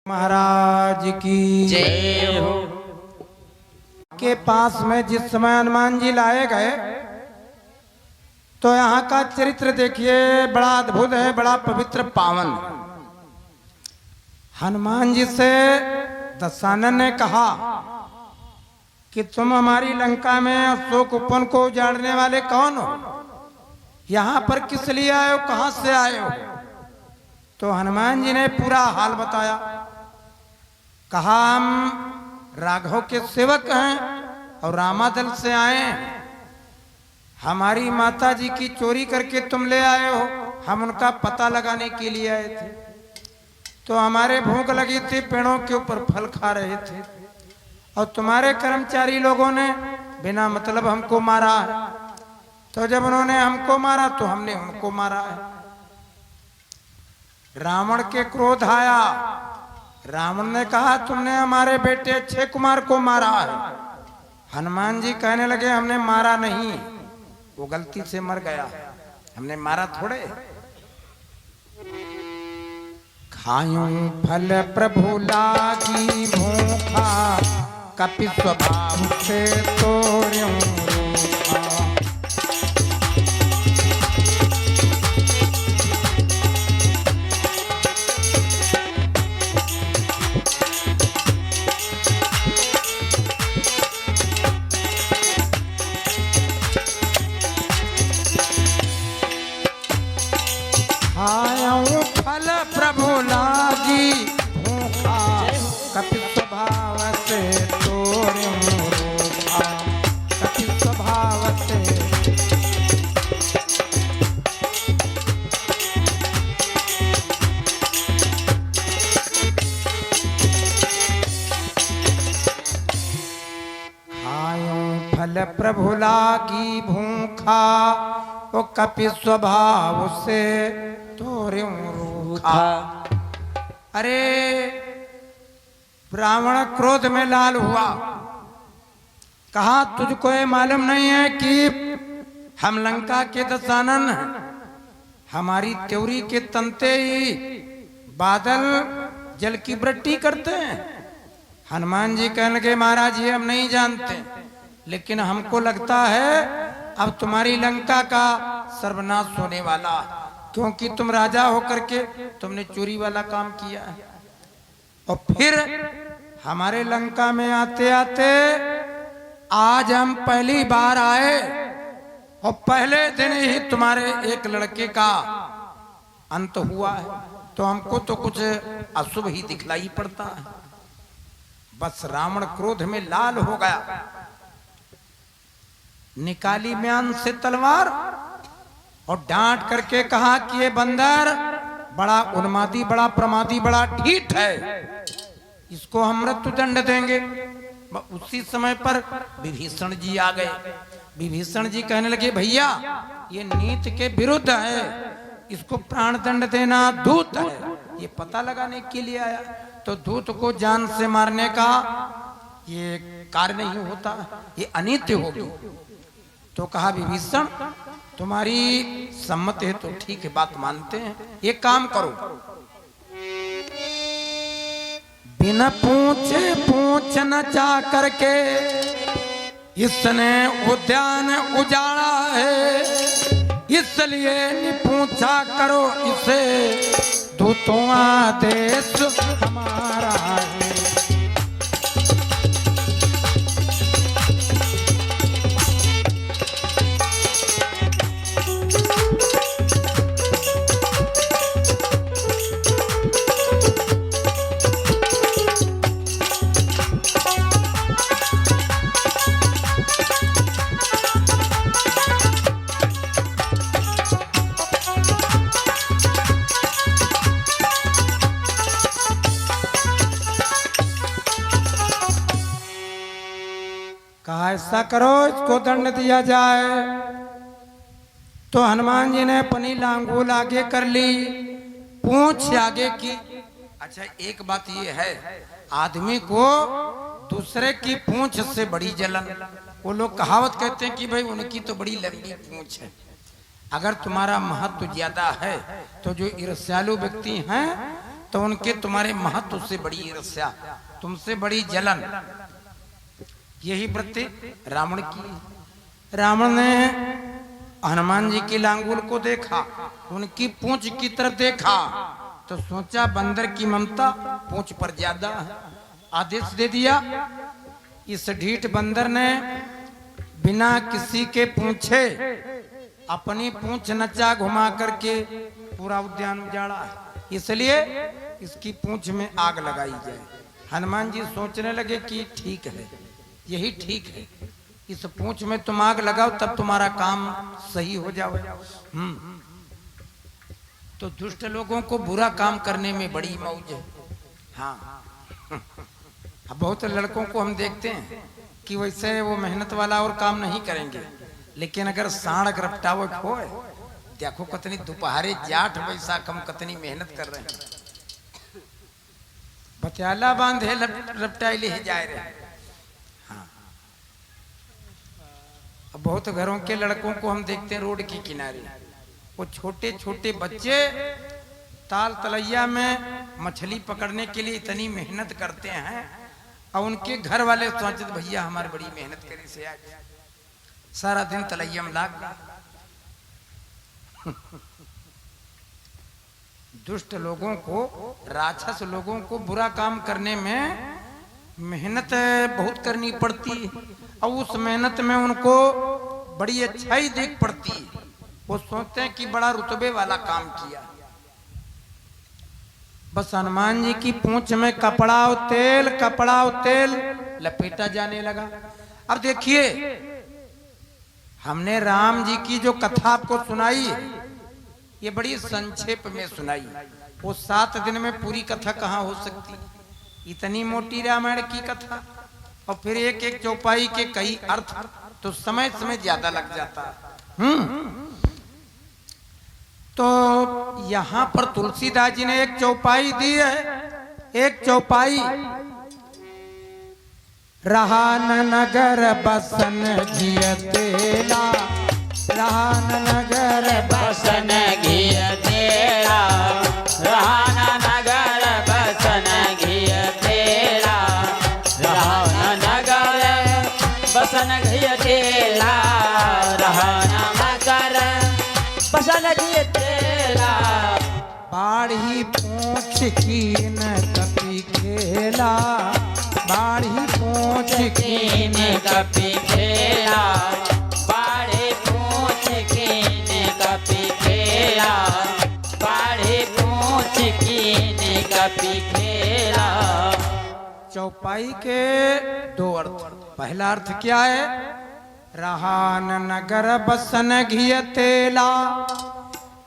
महाराज की जय हो। के पास में जिस समय हनुमान जी लाए गए तो यहाँ का चरित्र देखिए, बड़ा अद्भुत है, बड़ा पवित्र पावन। हनुमान जी से दशानन ने कहा कि तुम हमारी लंका में अशोक उपवन को उजाड़ने वाले कौन हो? यहाँ पर किस लिए आए हो, कहाँ से आए हो? तो हनुमान जी ने पूरा हाल बताया। कहा हम राघव के सेवक हैं और रामादल से आए हैं। हमारी माता जी की चोरी करके तुम ले आए हो, हम उनका पता लगाने के लिए आए थे। तो हमारे भूख लगी थी, पेड़ों के ऊपर फल खा रहे थे और तुम्हारे कर्मचारी लोगों ने बिना मतलब हमको मारा है। तो जब उन्होंने हमको मारा तो हमने उनको मारा है। रावण के क्रोध आया। रावण ने कहा तुमने हमारे बेटे अक्षय कुमार को मारा है। हनुमान जी कहने लगे हमने मारा नहीं, वो गलती से मर गया, हमने मारा थोड़े। खायूं फल प्रभु लागी भूखा, कपि स्वभाव से तोर्यूं रूखा। खायूं फल प्रभु लागी भूखा, कपि स्वभाव से तोर्यूं रूखा। कपि स्वभाव से खायूं फल प्रभु लागी भूखा, वो कपि स्वभाव से तोर्यूं रूखा। अरे रावण क्रोध में लाल हुआ। कहा तुझको ये मालूम नहीं है कि हम लंका के दशानन हैं। हमारी त्योरी के तंते ही बादल जल की वृष्टि करते हैं। हनुमान जी कहने लगे महाराज ये हम नहीं जानते, लेकिन हमको लगता है अब तुम्हारी लंका का सर्वनाश होने वाला, क्योंकि तुम राजा होकर के तुमने चोरी वाला काम किया है। और फिर हमारे लंका में आते आते आज हम पहली बार आए और पहले दिन ही तुम्हारे एक लड़के का अंत हुआ है, तो हमको तो कुछ अशुभ ही दिखलाई पड़ता है। बस रावण क्रोध में लाल हो गया, निकाली म्यान से तलवार और डांट करके कहा कि ये बंदर बड़ा उन्मादी, बड़ा प्रमादी, बड़ा ढीठ है, इसको हम मृत्युदंड देंगे। उसी समय पर विभीषण जी आ गए। विभीषण जी कहने लगे भैया ये नीति के विरुद्ध है, इसको प्राण दंड देना दूत है, ये पता लगाने के लिए आया। तो दूत को जान से मारने का ये कार्य नहीं होता, ये अनित्य होगी। तो कहा विभीषण तुम्हारी सम्मति है तो ठीक है, बात मानते हैं। एक काम करो, बिना पूछे पूछ नचा करके इसने उद्यान उजाड़ा है, इसलिए निपूछा करो इसे, दूतों आदेश हमारा है। कहा ऐसा करो इसको दंड दिया जाए। तो हनुमान जी ने अपनी लांगूल आगे कर ली, पूंछ आगे की। अच्छा एक बात ये है, आदमी को दूसरे की पूंछ से बड़ी जलन। वो लोग कहावत कहते हैं कि भाई उनकी तो बड़ी लंबी पूंछ है। अगर तुम्हारा महत्व ज्यादा है तो जो ईर्ष्यालु व्यक्ति हैं तो उनके तुम्हारे महत्व से बड़ी ईर्ष्या, तुमसे बड़ी जलन। यही वृत्ति रावण की। रावण ने हनुमान जी की लांगुल को देखा, उनकी पूंछ की तरफ देखा तो सोचा बंदर की ममता पूंछ पर ज्यादा है। आदेश दे दिया। इस ढीठ बंदर ने बिना किसी के पूछे अपनी पूंछ नचा घुमा करके पूरा उद्यान उजाड़ा है, इसलिए इसकी पूंछ में आग लगाई जाए। हनुमान जी सोचने लगे कि ठीक है, यही ठीक है, इस पूंछ में तुम आग लगाओ तब तुम्हारा काम सही हो जाए। तो दुष्ट लोगों को बुरा काम करने में बड़ी मौज है। हाँ, अब बहुत लड़कों को हम देखते हैं कि वैसे वो मेहनत वाला और काम नहीं करेंगे, लेकिन अगर साढ़ रपटावट हो, देखो कितनी दोपहरे जाठ वैसा कम कितनी मेहनत कर रहे हैं। बत्याला बांधे रपटाई ले जा रहे। हाँ, अब बहुत घरों के लड़कों को हम देखते हैं रोड के किनारे, वो छोटे छोटे बच्चे ताल तलैया में मछली पकड़ने के लिए इतनी मेहनत करते हैं, और उनके घर वाले सोचते भैया हमारी बड़ी मेहनत करी से आज सारा दिन तलैया में लाग। दुष्ट लोगों को, राक्षस लोगों को बुरा काम करने में मेहनत बहुत करनी पड़ती है, और उस मेहनत में उनको बड़ी अच्छाई देख पड़ती है। वो सोचते हैं कि बड़ा रुतबे वाला काम किया। बस हनुमान जी की पूंछ में कपड़ा और तेल लपेटा जाने लगा। अब देखिए, हमने राम जी की जो कथा आपको सुनाई है, ये बड़ी संक्षेप में सुनाई। वो 7 दिन में पूरी कथा कहाँ हो सकती, इतनी मोटी रामायण की कथा, और फिर एक एक चौपाई के कई अर्थ, तो समय ज्यादा लग जाता है। तो यहां पर तुलसीदास जी ने एक चौपाई दी है। एक चौपाई, रहा न नगर बसन घिय तेला, रहा न नगर बसन घिय तेला, रहा न नगर बसन घिय तेला, रहा न नगर बसन घिय तेला, रहा न नगर बसन घिय तेला। बाढ़ी पूछ कीन कपि खेला, बाढ़ी पूछ कीन कपि खेला, बाढ़ी पूछ कीन कपि खेला, बाढ़ी पूछ कीन कपि खेला। चौपाई के 2 अर्थ। पहला अर्थ क्या है, रहा न नगर बसन घिय तेला,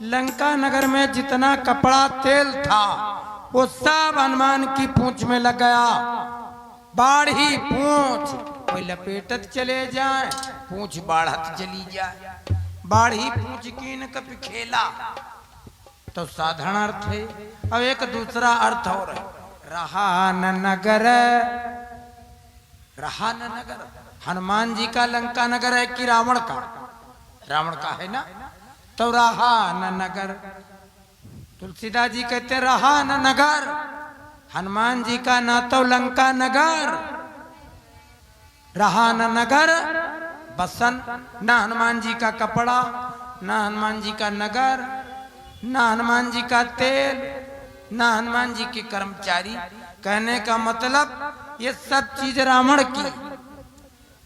लंका नगर में जितना कपड़ा तेल था वो सब हनुमान की पूंछ में लग गया। बाढ़ी पूंछ, कोई लपेटत चले जाए, पूंछ बाढ़त चली जाए। बाढ़ी पूंछ कीन कपि खेला, तो साधारण अर्थ है। अब एक दूसरा अर्थ और है, रहा न नगर, रहा न नगर, हनुमान जी का लंका नगर है कि रावण का? रावण का है ना, तो रहा न नगर। तुलसीदास जी कहते रहा न नगर, हनुमान जी का ना तो लंका नगर, रहा न नगर बसन, ना हनुमान जी का कपड़ा, ना हनुमान जी का नगर, ना हनुमान जी का तेल, ना हनुमान जी के कर्मचारी। कहने का मतलब ये सब चीज रावण की,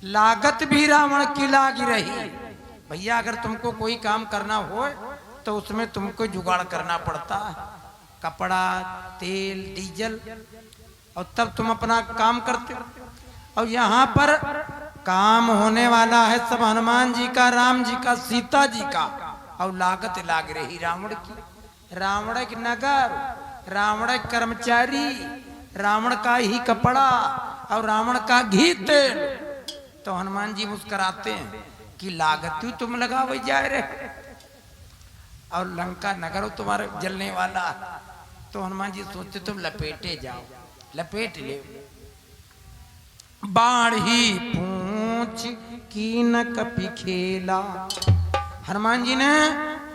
लागत भी रावण की लागी रही। भैया अगर तुमको कोई काम करना हो तो उसमें तुमको जुगाड़ करना पड़ता है, कपड़ा, तेल, डीजल, और तब तुम अपना काम करते हो। और यहाँ पर काम होने वाला है सब हनुमान जी का, राम जी का, सीता जी का, और लागत लाग रही रावण की। रावण के नगर, रावण के कर्मचारी, रावण का ही कपड़ा और रावण का घी तेल। तो हनुमान जी मुस्कुराते हैं कि लागत तुम लगावे जा रहे, और लंका नगर तुम्हारे जलने वाला। तो हनुमान जी सोचते तुम लपेटे जाओ, लपेट ले। बाढ़ी पूंछ कीन कपि खेला, हनुमान जी ने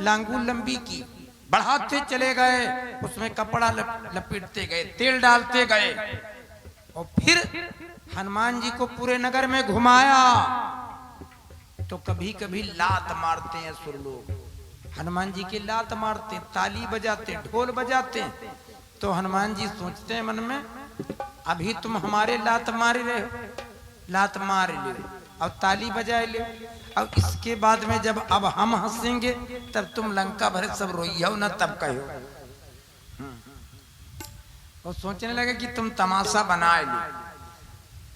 लांगू लंबी की, बढ़ाते चले गए, उसमें कपड़ा लपेटते गए, तेल डालते गए और फिर हनुमान जी को पूरे नगर में घुमाया। तो कभी कभी लात मारते हैं सुर लोग, हनुमान जी की लात मारते, ताली बजाते, ढोल बजाते। तो हनुमान जी सोचते हैं मन में, अभी तुम हमारे लात मार रहे हो, लात मार ले और ताली बजाए ले, अब इसके बाद में जब अब हम हंसेंगे तब तुम लंका भर सब रोइयो ना, तब कहो। और सोचने लगे कि तुम तमाशा बनाए ले।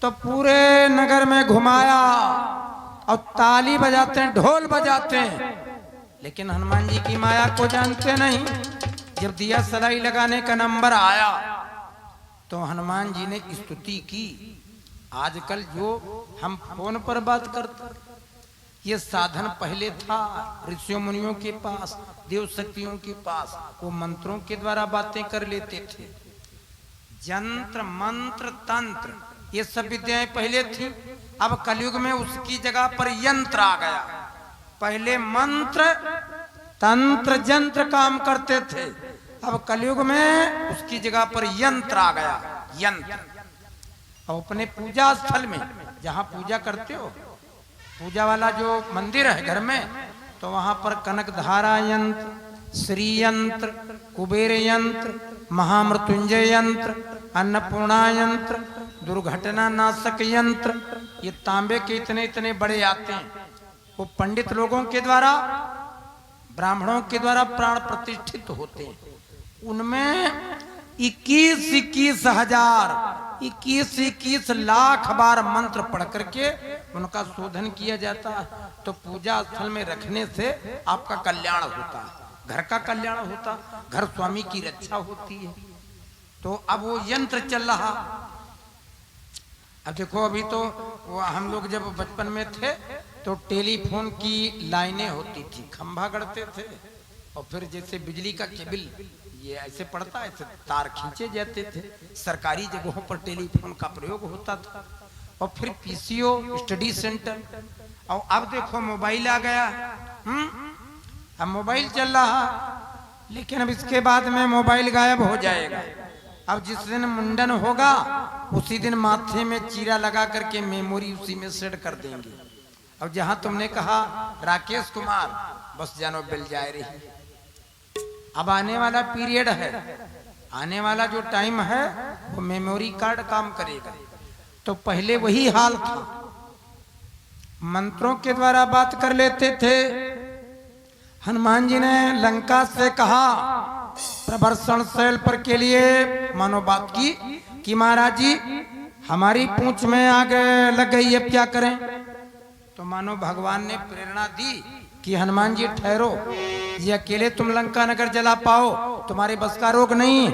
तो पूरे नगर में घुमाया और ताली बजाते हैं, ढोल बजाते हैं, लेकिन हनुमान जी की माया को जानते नहीं। जब दिया सलाई लगाने का नंबर आया तो हनुमान जी ने स्तुति की। आजकल जो हम फोन पर बात करते, ये साधन पहले था ऋषियों मुनियों के पास, देव शक्तियों के पास, वो मंत्रों के द्वारा बातें कर लेते थे। यंत्र मंत्र तंत्र ये सब विद्याएं पहले थी। अब कलयुग में उसकी जगह पर यंत्र आ गया। पहले मंत्र तंत्र यंत्र काम करते थे, अब कलयुग में उसकी जगह पर यंत्र आ गया। यंत्र और अपने पूजा स्थल में जहाँ पूजा करते हो, पूजा वाला जो मंदिर है घर में, तो वहां पर कनकधारा यंत्र, श्री यंत्र, कुबेर यंत्र, महामृत्युंजय यंत्र, अन्नपूर्णा यंत्र, दुर्घटना नाशक यंत्र, ये तांबे के इतने इतने बड़े आते हैं। वो पंडित लोगों के द्वारा, ब्राह्मणों के द्वारा प्राण प्रतिष्ठित होते हैं। उनमें 21 लाख बार मंत्र पढ़ करके उनका शोधन किया जाता है। तो पूजा स्थल में रखने से आपका कल्याण होता है, घर का कल्याण होता, घर स्वामी की रक्षा होती है। तो अब वो यंत्र चल रहा। अब देखो, अभी तो वो हम लोग जब बचपन में थे तो टेलीफोन की लाइनें होती थी, खंभा गढ़ते थे और फिर जैसे बिजली का केबल ये ऐसे पड़ता है, ऐसे तार खींचे जाते थे। सरकारी जगहों पर टेलीफोन का प्रयोग होता था। और फिर पीसीओ स्टडी सेंटर, और अब देखो मोबाइल आ गया। अब मोबाइल चल रहा, लेकिन अब इसके बाद में मोबाइल गायब हो जाएगा। अब जिस दिन मुंडन होगा उसी दिन माथे में चीरा लगा करके मेमोरी उसी में सेट कर देंगे। अब जहां तुमने कहा राकेश कुमार, बस जानो बिल जाए रही। अब आने वाला पीरियड है, आने वाला जो टाइम है वो मेमोरी कार्ड काम करेगा। तो पहले वही हाल था, मंत्रों के द्वारा बात कर लेते थे। हनुमान जी ने लंका से कहा प्रवर्षण शैल पर के लिए मानो बात की कि महाराज जी हमारी पूंछ में आग लग गई, अब क्या करें। तो मानो भगवान ने प्रेरणा दी कि हनुमान जी ठहरो, ये अकेले तुम लंका नगर जला पाओ, तुम्हारे बस का रोग नहीं।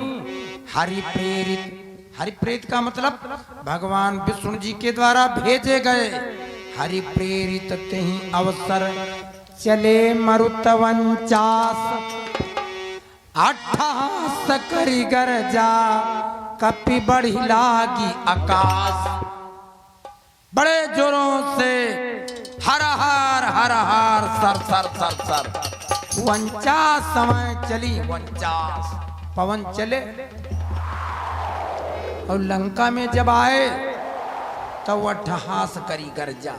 हरि प्रेरित, हरि प्रेरित का मतलब भगवान विष्णु जी के द्वारा भेजे गए। हरि प्रेरित तेहि अवसर चले मरुतवंचास, 88 करी गरजा कपि बढ़ी लागी आकाश। बड़े जोरों से हर हर सर सर सर सर 49 समय चली, 49 पवन चले। और लंका में जब आए तो 88 करी गर्जा।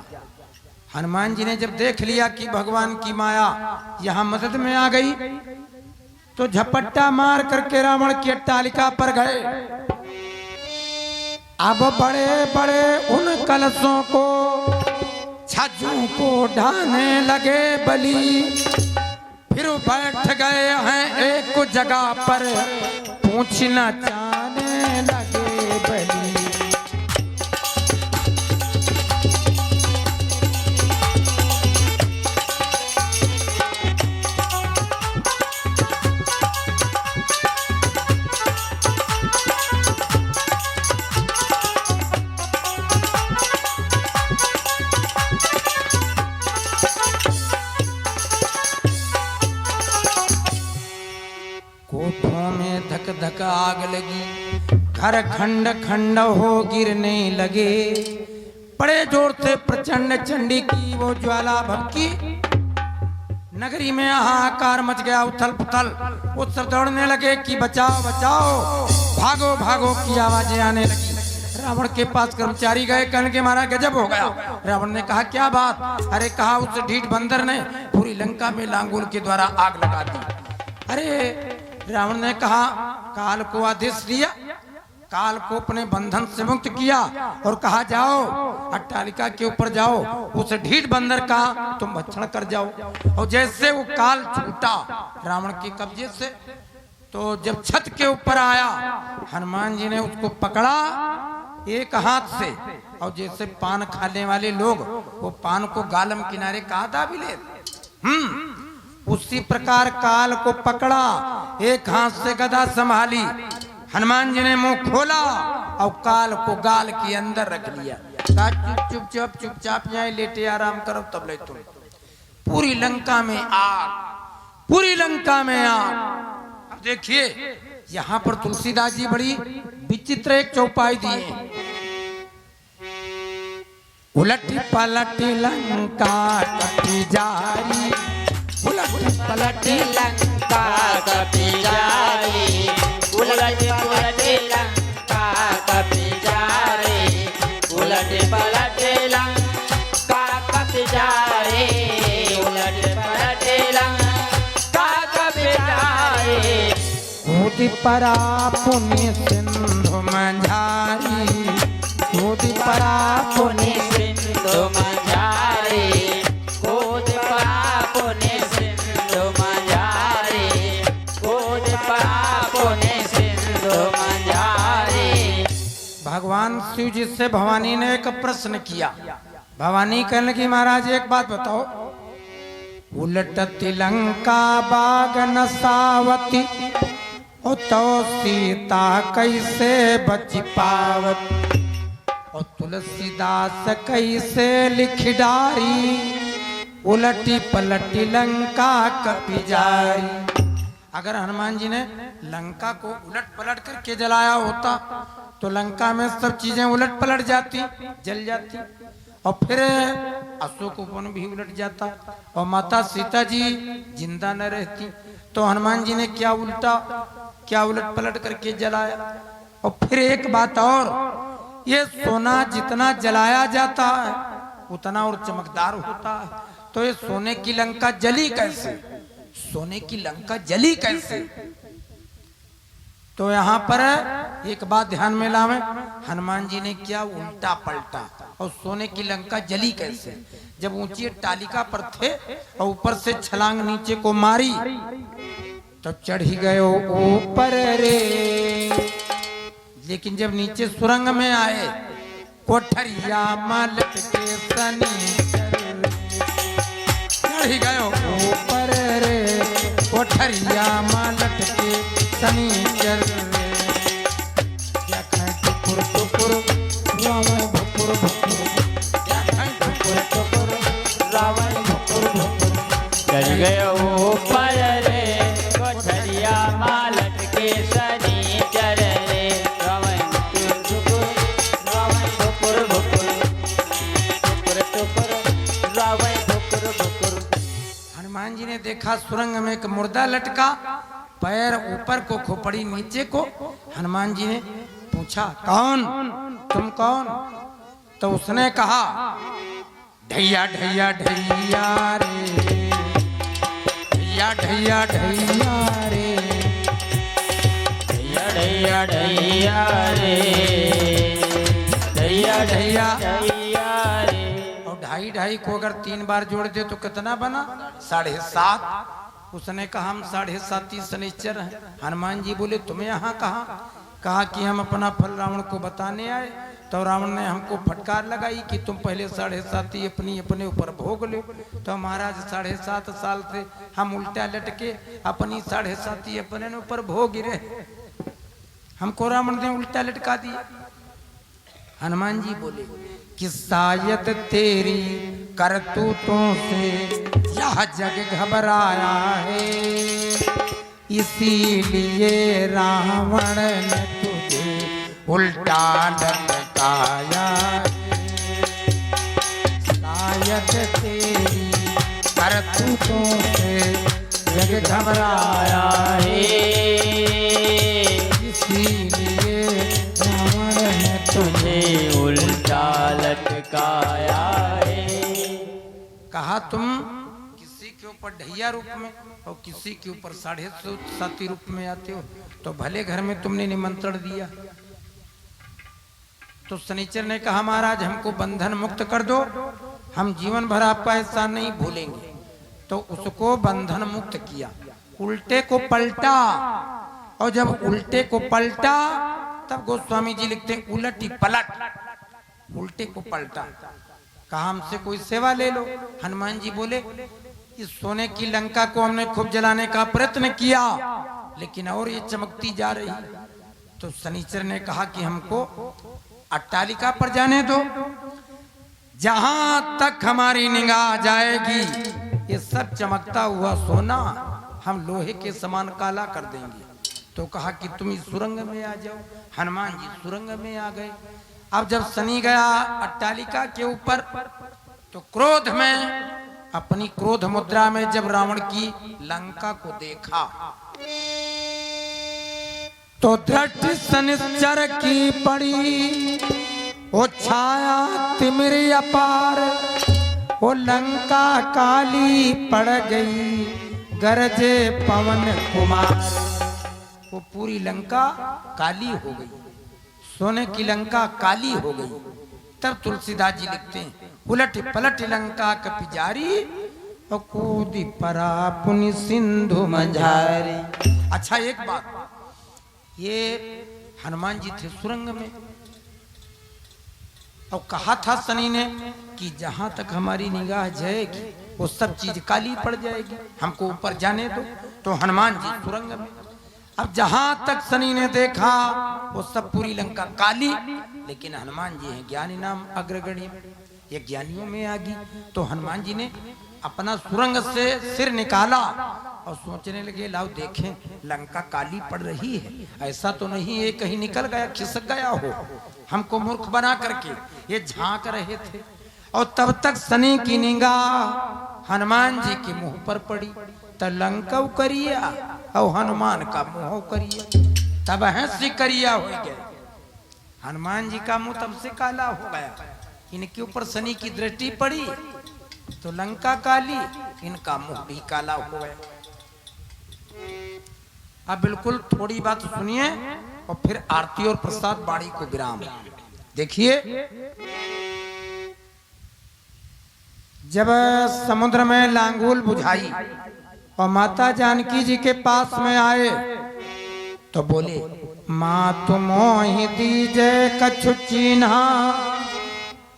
हनुमान जी ने जब देख लिया कि भगवान की माया यहां मदद में आ गई, तो झपट्टा मार करके रावण की अट्टालिका पर गए। अब बड़े बड़े उन कलशों को, छज्जों को ढाने लगे बलि। फिर बैठ गए हैं एक जगह पर, पूछना चाहने लगे बलि। कोठों में धक धक आग लगी, घर खंड खंड हो गिरने लगे। बड़े जोर से प्रचंड चंडी की वो ज्वाला भड़की, नगरी में हाहाकार मच गया, उथल पुथल। वो सब दौड़ने लगे कि बचाओ बचाओ, भागो भागो की आवाजें आने लगी। रावण के पास कर्मचारी गए, कहने के महाराज गजब हो गया। रावण ने कहा क्या बात? अरे कहा उस ढीठ बंदर ने पूरी लंका में लांगूल के द्वारा आग लगा दी। अरे रावण ने कहा काल को आदेश दिया, काल को अपने बंधन से मुक्त किया और कहा जाओ अट्टालिका के ऊपर जाओ, उस ढीठ बंदर का तुम भक्षण कर जाओ। और जैसे वो काल छूटा रावण के कब्जे से, तो जब छत के ऊपर आया हनुमान जी ने उसको पकड़ा एक हाथ से, और जैसे पान खाने वाले लोग वो पान को गालम किनारे कहा दाबी ले, उसी प्रकार काल को पकड़ा, एक हाथ से गदा संभाली, हनुमान जी ने मुंह खोला और काल को गाल के अंदर रख लिया। चुपचाप यहाँ लेटे आराम करो तब ले तुम। पूरी लंका में आग, पूरी लंका में आग। अब देखिए यहाँ पर तुलसीदास जी बड़ी विचित्र एक चौपाई दिए। उलटी पलटी लंका कटी जारी, उलटी पलटी लंका कपी जारी, उलट पलट लंका कपी जारी, उलट पलट लंका कपी जारी, उलट पलट लंका कपी जारी। कूद परा पुण्य सिंधु मंझारी, कूद परा पुण्य सिंधु मंझारी, कूद परा पुण्य सिंधु मंझारी, कूद परा पुण्य सिंधु मंझारी। भगवान शिव जी से भवानी ने एक प्रश्न किया। भवानी कहने लगी महाराज एक बात बताओ, उलटती लंका बाग नसावती, ओ तो सीता कैसे बच पावत, और तुलसीदास कैसे लिख डारी, उलटी पलटी लंका कपी जारी। अगर हनुमान जी ने लंका को उलट पलट करके जलाया होता तो लंका में सब चीजें उलट पलट जाती, जल जाती, और फिर अशोक वन भी उलट जाता और माता सीता जी जिंदा न रहती। तो हनुमान जी ने क्या उलट पलट करके जलाया। और फिर एक बात और, ये सोना जितना जलाया जाता है उतना और चमकदार होता है, तो ये सोने की लंका जली कैसे? सोने की लंका जली कैसे? तो यहाँ पर एक बात ध्यान में लावे, हनुमान जी ने क्या उल्टा पलटा, और सोने की लंका जली कैसे? जब ऊंची टालिका पर थे और ऊपर से छलांग नीचे को मारी तो चढ़ ही गए ऊपर रे, लेकिन जब नीचे सुरंग में आए कोठरिया मालट के सनी चढ़ ही गए ऊपर रे, कोठरिया मालट के सनीचर रे। टुकुर टुकुर रावण भुकुर भुकुर, टुकुर टुकुर रावण भुकुर भुकुर, चढ़ गए ऊपर रे, कोठरिया मालट के सनीचर रे। रावण टुकुर रावण भुकुर भुकुर, टुकुर टुकुर रावण भुकुर भुकुर। हनुमान जी ने देखा सुरंग में एक मुर्दा लटका, पैर ऊपर को खोपड़ी नीचे को। हनुमान जी ने पूछा कौन, तुम कौन? तो उसने कहा ढैया ढैया ढैया रे, ढैया ढैया ढैया रे, ढैया ढैया ढैया रे, ढैया ढैया ढैया रे। और ढाई ढाई को अगर 3 बार जोड़ दे तो कितना बना? 7.5। उसने कहा हम 7.5 शनिचर हैं। हनुमान जी बोले तुम्हें यहाँ कहा कि हम अपना फल रावण को बताने आए। तो रावण ने हमको फटकार लगाई कि तुम पहले 7.5 अपने ऊपर भोग लो। तो महाराज 7.5 साल से हम उल्टा लटके अपनी 7.5 अपने ऊपर भोग रहे, हमको रावण ने उल्टा लटका दिया। हनुमान जी बोले कि शायद तेरी करतूतों से यह जग घबराया है, इसीलिए रावण ने तुझे उल्टा लटकाया। शायद तेरी करतूतों दूतों से जग घबराया है इसीलिए रावण ने तुझे तुझे उल्टा लटकाया है। कहा तुम किसी के ऊपर ढैया रूप में और किसी के ऊपर 7.5 रूप में आते हो, तो भले घर में तुमने निमंत्रण दिया। तो शनिचर ने कहा महाराज हमको बंधन मुक्त कर दो, हम जीवन भर आपका एहसान नहीं भूलेंगे। तो उसको बंधन मुक्त किया, उल्टे को पलटा, और जब उल्टे को पलटा तब गोस्वामी जी लिखते हैं उलटी पलट, उल्टे को पलटा। कहा हमसे कोई सेवा ले लो। हनुमान जी बोले इस सोने की लंका को हमने खूब जलाने का प्रयत्न किया, लेकिन और ये चमकती जा रही। तो शनिचर ने कहा कि हमको अट्टालिका पर जाने दो, जहां तक हमारी निगाह जाएगी ये सब चमकता हुआ सोना हम लोहे के समान काला कर देंगे। तो कहा कि तुम इस सुरंग में आ जाओ। हनुमान जी सुरंग में आ गए। अब जब शनि गया अट्टालिका के ऊपर, तो क्रोध में, अपनी क्रोध मुद्रा में जब रावण की लंका को देखा, तो दृष्टि शनिश्चर की पड़ी, वो छाया तिमिर अपार, वो लंका काली पड़ गई, गरजे पवन कुमार। वो पूरी लंका काली हो गई, सोने की लंका काली हो गई। तब तुलसीदास जी लिखते हैं उलट पलट लंका कपिजारी, और कूदी परा पुनि सिंधु मंझारी। अच्छा एक बात, ये हनुमान जी थे सुरंग में, और कहा था शनि ने कि जहां तक हमारी निगाह जाएगी वो सब चीज काली पड़ जाएगी, हमको ऊपर जाने दो। तो हनुमान जी सुरंग में। अब जहां तक शनि ने देखा वो सब पूरी लंका काली, लेकिन हनुमान जी हैं ज्ञानी नाम अग्रगण्य, ये ज्ञानियों में आ गई। तो हनुमान जी ने अपना सुरंग से सिर निकाला और सोचने लगे लाओ देखें लंका काली पड़ रही है, ऐसा तो नहीं ये कहीं निकल गया खिसक गया हो, हमको मूर्ख बना करके ये झांक रहे थे। और तब तक शनि की निगाह हनुमान जी के मुंह पर पड़ी, तो लंका करिया और हनुमान का मुंह करिया, तब हंसी करिया हो गया। हनुमान जी का मुंह तब से काला हो गया, इनके ऊपर शनि की दृष्टि पड़ी तो लंका काली, इनका मुंह भी काला हो गया। अब बिल्कुल थोड़ी बात सुनिए और फिर आरती और प्रसाद बाणी को विराम। देखिए जब समुद्र में लांगुल बुझाई और माता जानकी जी के पास में आए तो बोले माँ तुम मोहि दीजे कछु चीन्हा,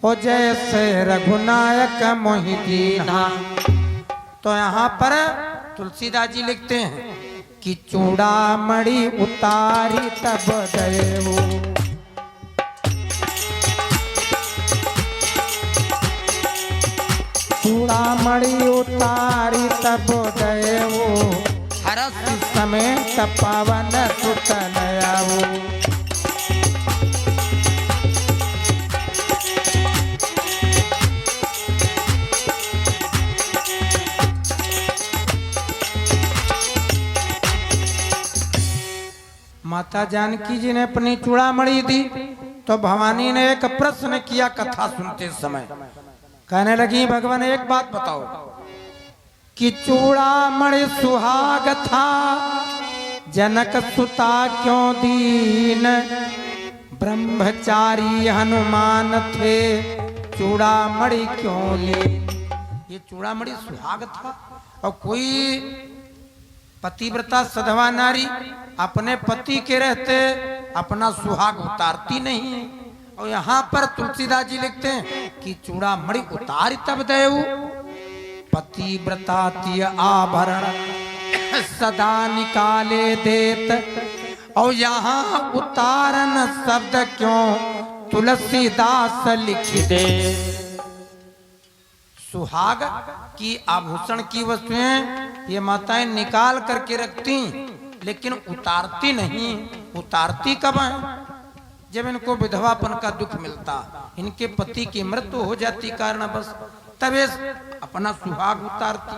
ओ जैसे रघुनायक मोहि दीन्हा। तो यहाँ पर तुलसीदास जी लिखते हैं कि चूड़ामणि उतारी तब देवो, चूड़ामणि उतारी तब देवो, हरस समेत पवन सुत नयावो। माता जानकी जी ने अपनी चूड़ामणि दी तो भवानी ने एक प्रश्न किया कथा सुनते समय। कहने लगी भगवान एक बात बताओ कि चूड़ामणि सुहाग था जनक सुता क्यों दीन, ब्रह्मचारी हनुमान थे चूड़ामणि क्यों ली। ये चूड़ामणि सुहाग था और कोई पतिव्रता सधवा नारी अपने पति के रहते अपना सुहाग उतारती नहीं। और यहाँ पर तुलसीदास जी लिखते हैं कि चूड़ामणि उतारी तब देऊ, पतिव्रता तिय आभरण सदा निकाले देत। और यहाँ उतारन शब्द क्यों तुलसीदास लिख दे। सुहाग की आभूषण की वस्तुएं ये माताएं निकाल करके रखती, लेकिन उतारती नहीं। उतारती कब है? जब इनको विधवापन का दुख मिलता, इनके पति की मृत्यु हो जाती कारण बस, तब अपना सुहाग उतारती।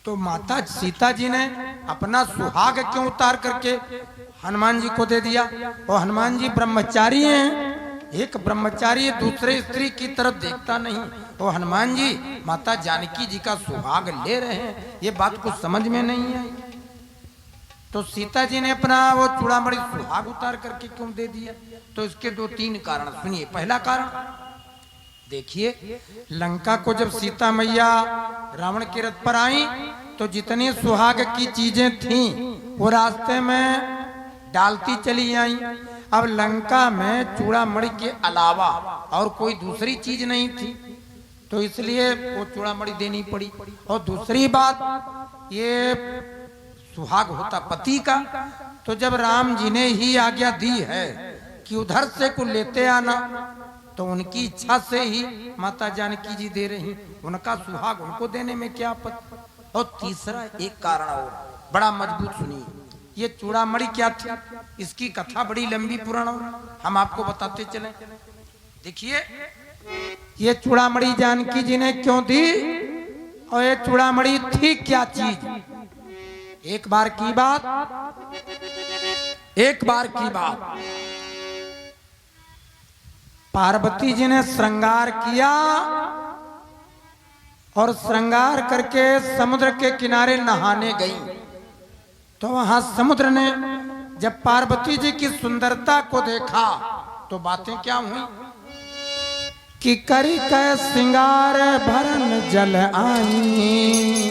तो माता सीता जी ने अपना सुहाग क्यों उतार करके हनुमान जी को दे दिया? और हनुमान जी ब्रह्मचारी हैं, एक ब्रह्मचारी दूसरे स्त्री की तरफ देखता नहीं, और हनुमान जी माता जानकी जी का सुहाग ले रहे हैं, ये बात कुछ समझ में नहीं आई। तो सीता जी ने अपना वो चूड़ामणि सुहाग उतार करके क्यों दे दिया? तो इसके 2-3 कारण सुनिए। पहला कारण देखिए, लंका को जब सीता मैया रावण के रथ पर आई तो जितनी सुहाग की चीजें थीं वो रास्ते में डालती चली आई। अब लंका में चूड़ामणि के अलावा और कोई दूसरी चीज नहीं थी, तो इसलिए वो चूड़ामणि देनी पड़ी। और दूसरी बात, ये सुहाग होता पति का, तो जब राम जी ने ही आज्ञा दी है कि उधर से को लेते आना, तो उनकी इच्छा से ही माता जानकी जी दे रही, उनका सुहाग उनको देने में क्या आपत्ति। और तीसरा एक कारण और बड़ा मजबूत सुनिए, ये चूड़ामणि क्या थी, इसकी कथा बड़ी लंबी पुराण, हम आपको बताते चले। देखिए, ये चूड़ामणि जानकी जी ने क्यों दी और ये चूड़ामणि थी क्या चीज? एक बार की बात पार्वती जी ने श्रृंगार किया और श्रृंगार करके समुद्र के किनारे नहाने गई। तो वहां समुद्र ने जब पार्वती जी की सुंदरता को देखा तो बातें क्या हुई कि करी कै श्रृंगार भरन जल आई,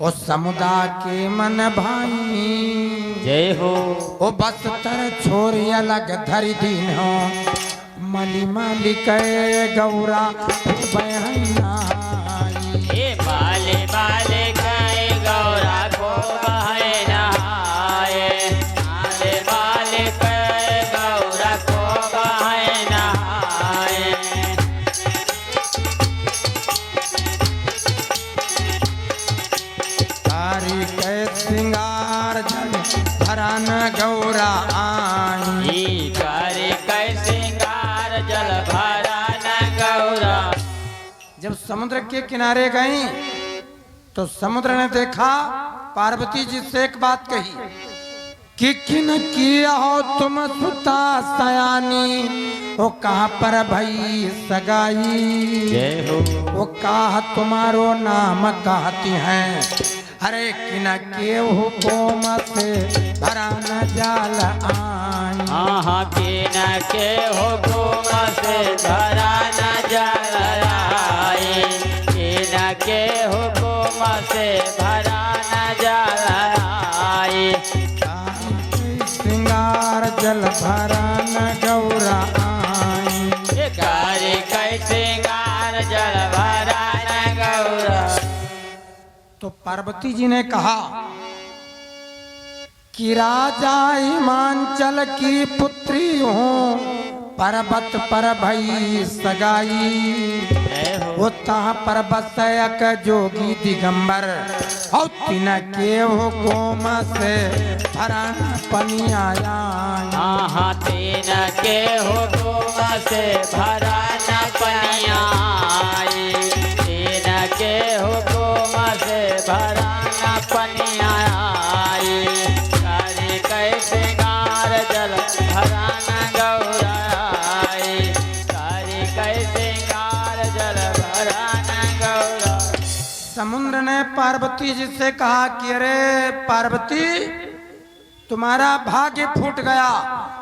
ओ समुदा के मन भाई। जय हो। ओ बस तर छोरी अलग धरी दीन हो, मली माली के गौरा बहना। ए बाले बाले के गौरा को बहना, बाले बाले के गौरा को बहना। तारी के श्रृंगार जल भरन गौरा आई, तारी के श्रृंगार जल भरन गौरा। जब समुद्र के किनारे गई तो समुद्र ने देखा, पार्वती जी से एक बात कही कि किन किया हो तुम सुता सयानी, वो कहाँ पर भई सगाई। जय हो। वो कहा तुम्हारो नाम कहती हैं, अरे किन के हुकुम से भरा न जाल आई। हाँ किन के हुकुम से भरा न जाल आई, किन के हुकुम से भरा न जाल आई। श्रृंगार जल भरा न गौरा आई, कारी कै श्रृंगार जल भरा न गौरा। तो पार्वती जी ने कहा कि राजा हिमांचल की पुत्री हूँ, पर्वत पर भई सगाई। वो तहाँ पर बसयक जोगी दिगंबर, और तिन के हुकुम से भरन पनिया। हाँ तीन के हुकुम से भरा न पनिया, तीन के हुकुम से भरा न पनिया। कारी कै श्रृंगार जल भरा न गौरा, कारी कै श्रृंगार जल भरा न गौरा। समुद्र ने पार्वती जी से कहा कि अरे पार्वती, तुम्हारा भाग्य फूट गया।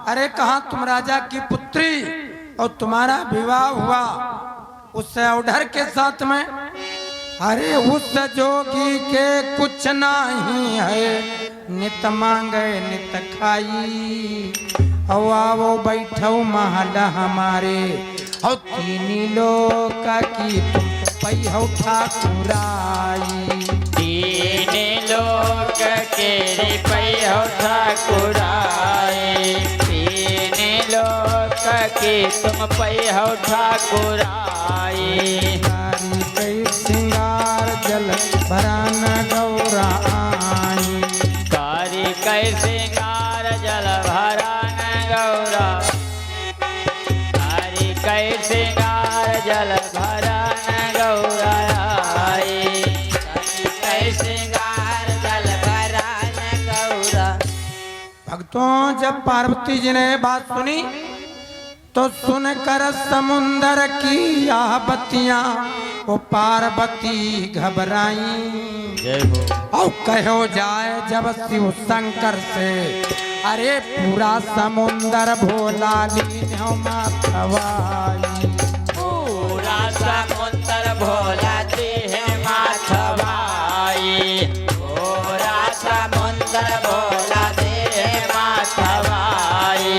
अरे कहा तुम राजा की पुत्री और तुम्हारा विवाह हुआ उस औढर के साथ में। अरे उस जोगी के कुछ नहीं है, नित मांगे नित खाई। और आओ बैठो महल हमारे, और तीनी लोक की तुम पैहो ठाकुराई। तीन लोक के पैहो ठाकुराई, तीन लोक के तुम पैहो ठाकुराई। कारी कै श्रृंगार जल भरा न गौरा आई, कारी कै श्रृंगार जल भरा न गौरा, कारी कै श्रृंगार जल भरा न गौरा आई। भक्तों, जब पार्वती जी ने बात सुनी तो सुनकर समुंदर की आहबत्तियां वो पार्वती घबराई। जय हो। और कहो जाए जब शिव शंकर से, अरे पूरा समुंदर भोला लीन माथवाई। पूरा समुंदर भोला देह माथवाई। पूरा समुंदर भोला देह माथवाई।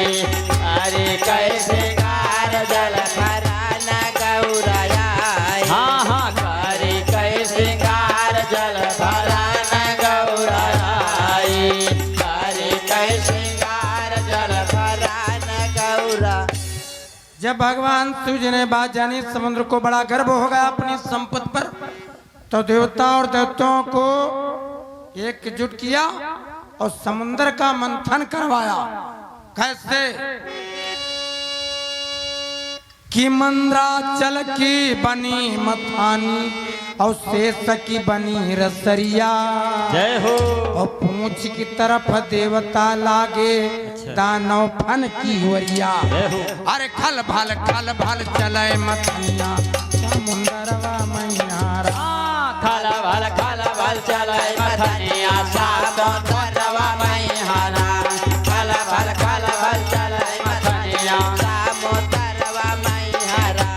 अरे कैसे गार जल भरान गौराई। हाँ हाँ, करे कैसे गार जल भरान गौराई। करे कैसे गार जल भरान गौरा। जब भगवान शिव जी ने बात जानी, समुद्र को बड़ा गर्व हो गया अपनी संपत्ति पर, तो देवता और दैत्यों को एकजुट किया और समुद्र का मंथन करवाया। कैसे कि मंद्राचल की बनी मथानी और शेष की बनी रसरिया। जय हो। और पूंछ की तरफ देवता लागे दानव फन की वरिया। अरे खल भाल चले मथनिया समुंदरवा मैयारा। खल भाल चले मथनिया समुंदरवा मैयारा। खल भाल चले मथनिया समुंदरवा मैयारा।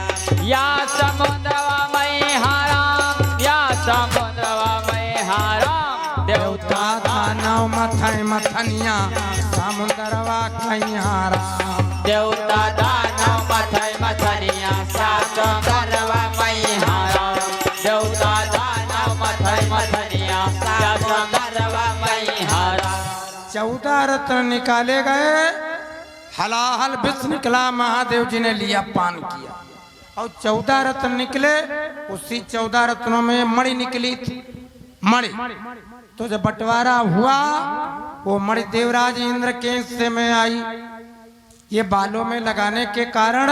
या समुंदरवा मैयारा, या समुंदरवा मैयारा। देवता दानव मथनिया समुंदरवा खैयारा। देवता दानव मथनिया समुंदरवा मैयारा। देवता दानव मथनिया समुंदरवा मैयारा। 14 रत्न निकाले गए, हलाहल विष निकला, महादेव जी ने लिया पान किया। और 14 रत्न निकले, उसी 14 रत्नों में मणि निकली थी। मणि तो जब बंटवारा हुआ, वो मणि देवराज इंद्र के हिस्से में आई। ये बालों में लगाने के कारण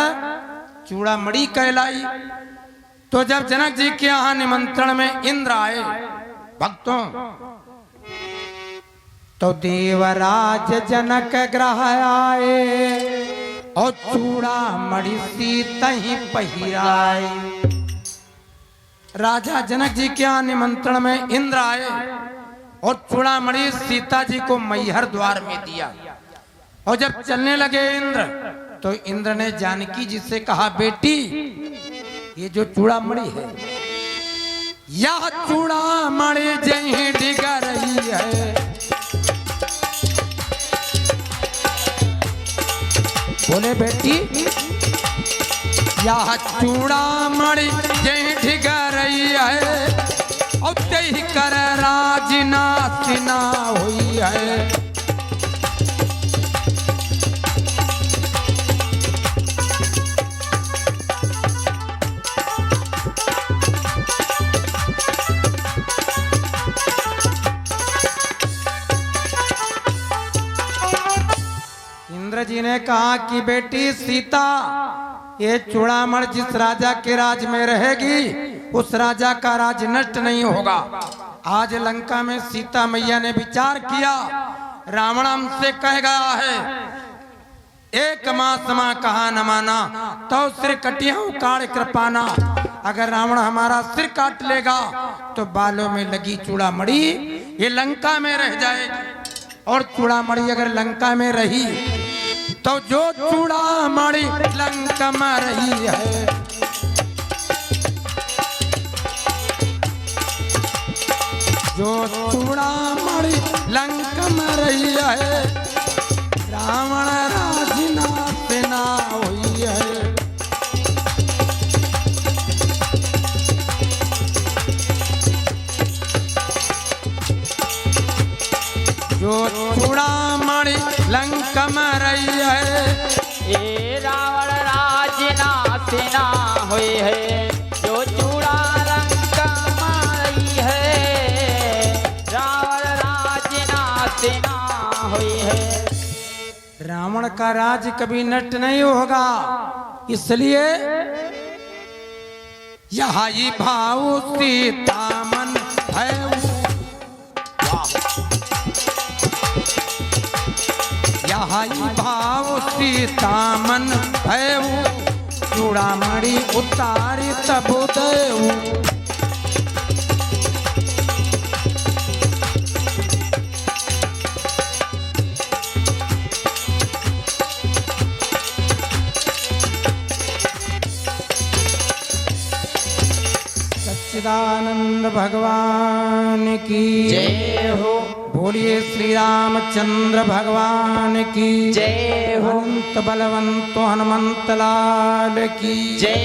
चूड़ामणि कहलाई। तो जब जनक जी के यहाँ निमंत्रण में इंद्र आए भक्तों, तो देवराज जनक ग्रह आए और चूड़ामणि सीता ही पहिराए। राजा जनक जी के यहाँ निमंत्रण में इंद्र आए और चूड़ामणि सीता जी को मैहर द्वार में दिया। और जब चलने लगे इंद्र, तो इंद्र ने जानकी जी से कहा, बेटी ये जो चूड़ामणि है, यह चूड़ामणि जहीं डिग रही है। बोले बेटी यह चूड़ामणि जहीं डिग रही है, और तही कर राजना सिना हुई है। इंद्र जी ने कहा कि बेटी सीता, ये चूड़ामणि जिस राजा के राज में रहेगी, उस राजा का राज नष्ट नहीं होगा। आज लंका में सीता मैया ने विचार किया, रावण हमसे कह गया है, एक मास मां कहा न माना, तो सिर कटिया उतार कृपाना। अगर रावण हमारा सिर काट लेगा तो बालों में लगी चूड़ामणि ये लंका में रह जाएगी। और चूड़ामणि अगर लंका में रही तो जो चूड़ामणि लंका में रही है, जो चूड़ामणि लंका में रही है, रावण राजना सेना हुई है। जो चूड़ामणि लंका में रही है, ये रावण राजना सेना हुई है। जो चूड़ा लंका में रही है, रावण राजना सेना हुई है। रावण का राज कभी नष्ट नहीं होगा, इसलिए यहाँ ही भाव सीता मन है। भाई भाव सीता मन भयऊ चूड़ामणि उतारी तब देऊ। सच्चिदानंद भगवान की जय हो। बोलिए श्री रामचंद्र भगवान की जय हो। अनंत बलवंत हनुमंत लाल की जय।